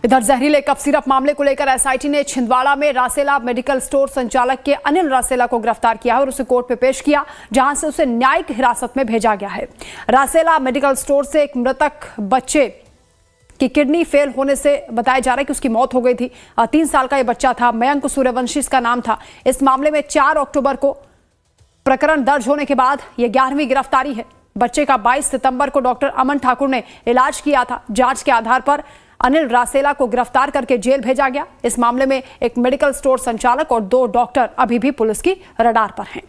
इधर जहरीले cough syrup मामले को लेकर एसआईटी ने छिंदवाड़ा में रासेला मेडिकल स्टोर संचालक के अनिल रासेला को गिरफ्तार किया है और उसे कोर्ट में पेश किया, जहां से उसे न्यायिक हिरासत में भेजा गया है। रासेला मेडिकल स्टोर से एक मृतक बच्चे की किडनी फेल होने से बताया जा रहा है कि उसकी मौत हो गई थी। 3 साल का यह बच्चा था, मयंक सूर्यवंशी इसका नाम था। इस मामले में 4 अक्टूबर को प्रकरण दर्ज होने के बाद यह 11वीं गिरफ्तारी है। बच्चे का 22 सितंबर को डॉक्टर अमन ठाकुर ने इलाज किया था। जांच के आधार पर अनिल रासेला को गिरफ्तार करके जेल भेजा गया। इस मामले में एक मेडिकल स्टोर संचालक और 2 डॉक्टर अभी भी पुलिस की रडार पर हैं।